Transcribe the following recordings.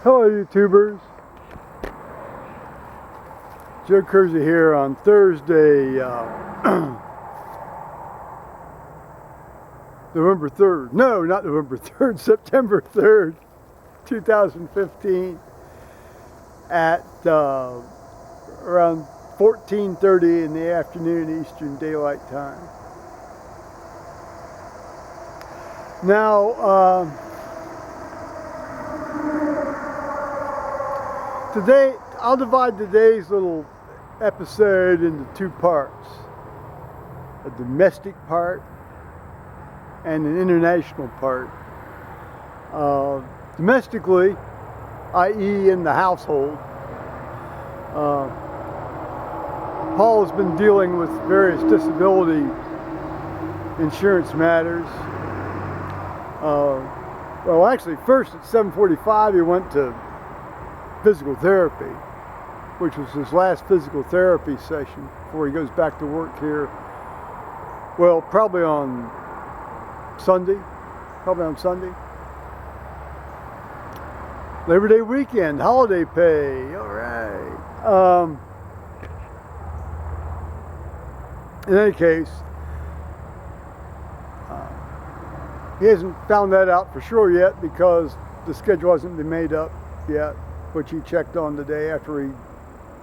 Hello YouTubers, Joe Kersey here on Thursday, November 3rd, no not November 3rd, September 3rd, 2015 at around 14:30 in the afternoon Eastern Daylight Time. Now, today, I'll divide today's little episode into two parts. A domestic part and an international part. Domestically, i.e. in the household, Paul has been dealing with various disability insurance matters. Well, actually, first at 7:45 he went to physical therapy, which was his last physical therapy session before he goes back to work here. Well, probably on Sunday. Labor Day weekend, holiday pay, all right. In any case, he hasn't found that out for sure yet because the schedule hasn't been made up yet, which he checked on today after he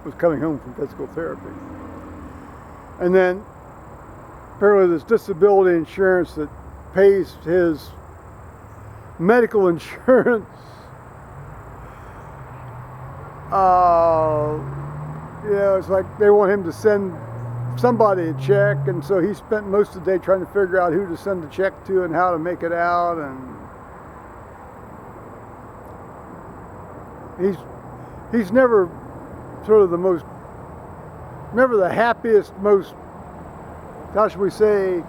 was coming home from physical therapy. And then apparently this disability insurance that pays his medical insurance, it's like they want him to send somebody a check, and so he spent most of the day trying to figure out who to send the check to and how to make it out, and he's never sort of never the happiest, most, how should we say,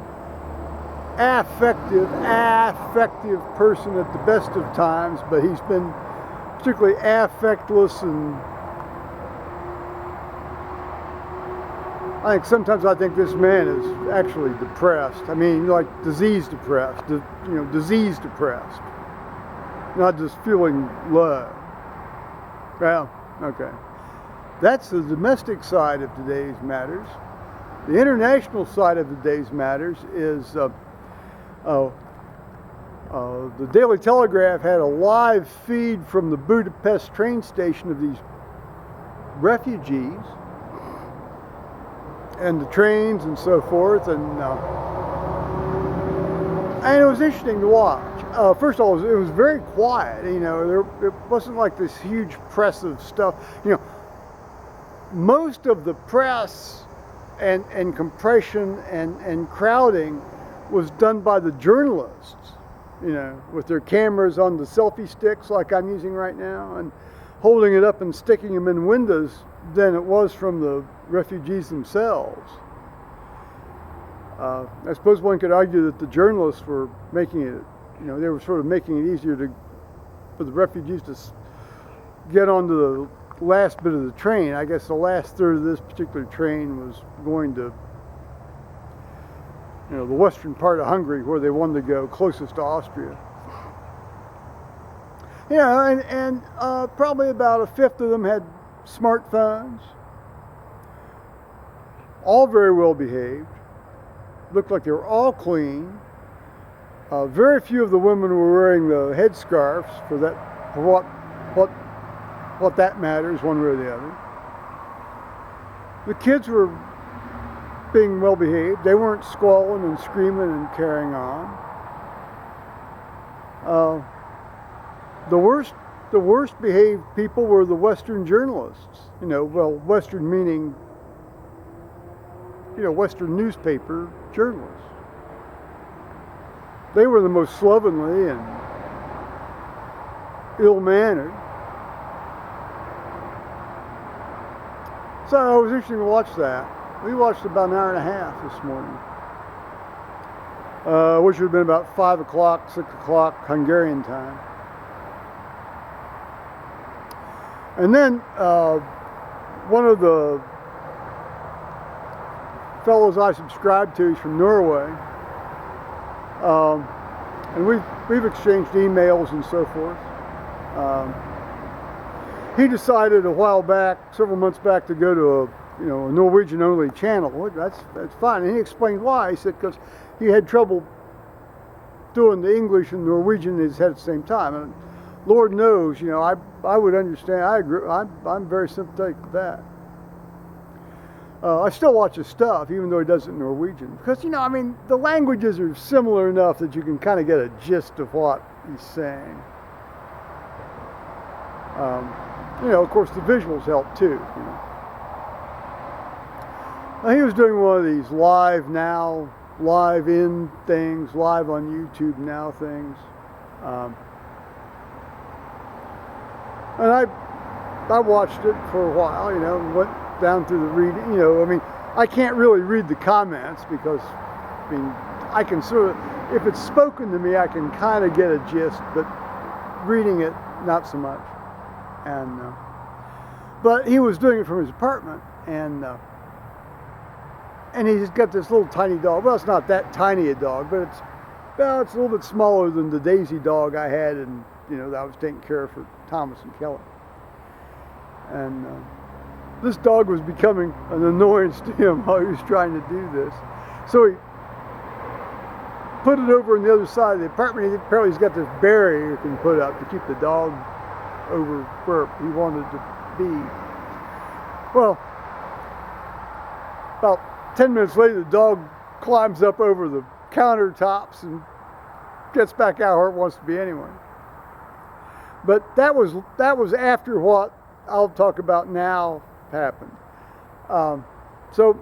affective person at the best of times, but he's been particularly affectless, and sometimes I think this man is actually depressed. I mean, like disease depressed, disease depressed, not just feeling low. Well, okay. That's the domestic side of today's matters. The international side of today's matters is the Daily Telegraph had a live feed from the Budapest train station of these refugees and the trains and so forth, and it was interesting to watch. First of all, it was very quiet. It wasn't like this huge press of stuff. Most of the press and compression and crowding was done by the journalists, with their cameras on the selfie sticks like I'm using right now and holding it up and sticking them in windows than it was from the refugees themselves. I suppose one could argue that the journalists were making it, they were sort of making it easier for the refugees to get onto the last bit of the train. I guess the last third of this particular train was going to, the western part of Hungary, where they wanted to go closest to Austria. And probably about a fifth of them had smartphones, all very well behaved, looked like they were all clean. Very few of the women were wearing the headscarves for what that matters, one way or the other. The kids were being well behaved. They weren't squalling and screaming and carrying on. The worst behaved people were the Western journalists. Western meaning, Western newspaper journalists. They were the most slovenly and ill-mannered. So it was interesting to watch that. We watched about an hour and a half this morning, which would have been about 5 o'clock, 6 o'clock Hungarian time. And then one of the fellows I subscribe to is from Norway, and we've exchanged emails and so forth. he decided a while back, several months back, to go to a Norwegian only channel. Well, that's fine. And he explained why. He said because he had trouble doing the English and Norwegian in his head at the same time. And Lord knows, I would understand. I agree. I'm very sympathetic to that. I still watch his stuff, even though he does it in Norwegian, because the languages are similar enough that you can kind of get a gist of what he's saying. Of course, the visuals help too. Now, he was doing one of these live in things, live on YouTube now things, and I watched it for a while, and went down through the reading. I can't really read the comments because, I can sort of, if it's spoken to me, I can kind of get a gist, but reading it, not so much. And but he was doing it from his apartment, and he's got this little tiny dog. Well, it's not that tiny a dog, but it's a little bit smaller than the Daisy dog I had, and that I was taking care of for Thomas and Kelly. And this dog was becoming an annoyance to him while he was trying to do this. So he put it over on the other side of the apartment. Apparently he's got this barrier you can put up to keep the dog over where he wanted to be. Well, about 10 minutes later, the dog climbs up over the countertops and gets back out where it wants to be anyway. But that was after what I'll talk about now happened. So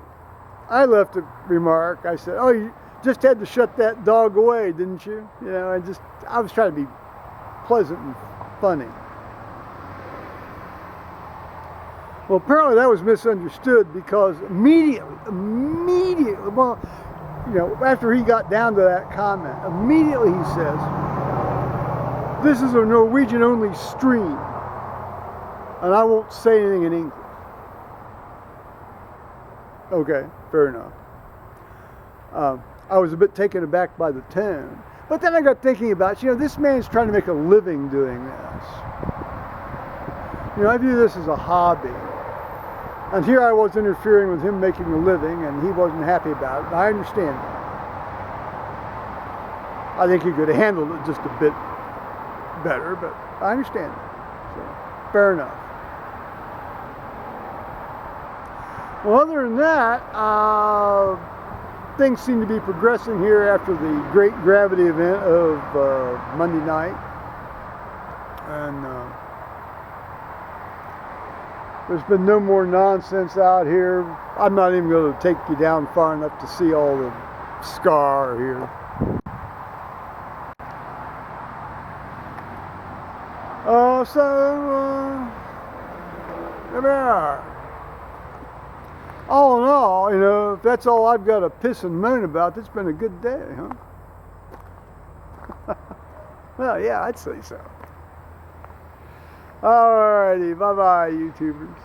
I left a remark. I said, "Oh, you just had to shut that dog away, didn't you?" I was trying to be pleasant and funny. Well, apparently that was misunderstood because immediately, well, after he got down to that comment, immediately he says, "This is a Norwegian only stream, and I won't say anything in English." Okay, fair enough. I was a bit taken aback by the tone, but then I got thinking about, this man's trying to make a living doing this. I view this as a hobby. And here I was interfering with him making a living, and he wasn't happy about it. And I understand that. I think he could have handled it just a bit better, but I understand it. So, fair enough. Well, other than that, things seem to be progressing here after the great gravity event of Monday night. And there's been no more nonsense out here. I'm not even going to take you down far enough to see all the scar here. There we are. All in all, if that's all I've got to piss and moan about, it's been a good day, huh? Well, yeah, I'd say so. Alrighty, bye-bye, YouTubers.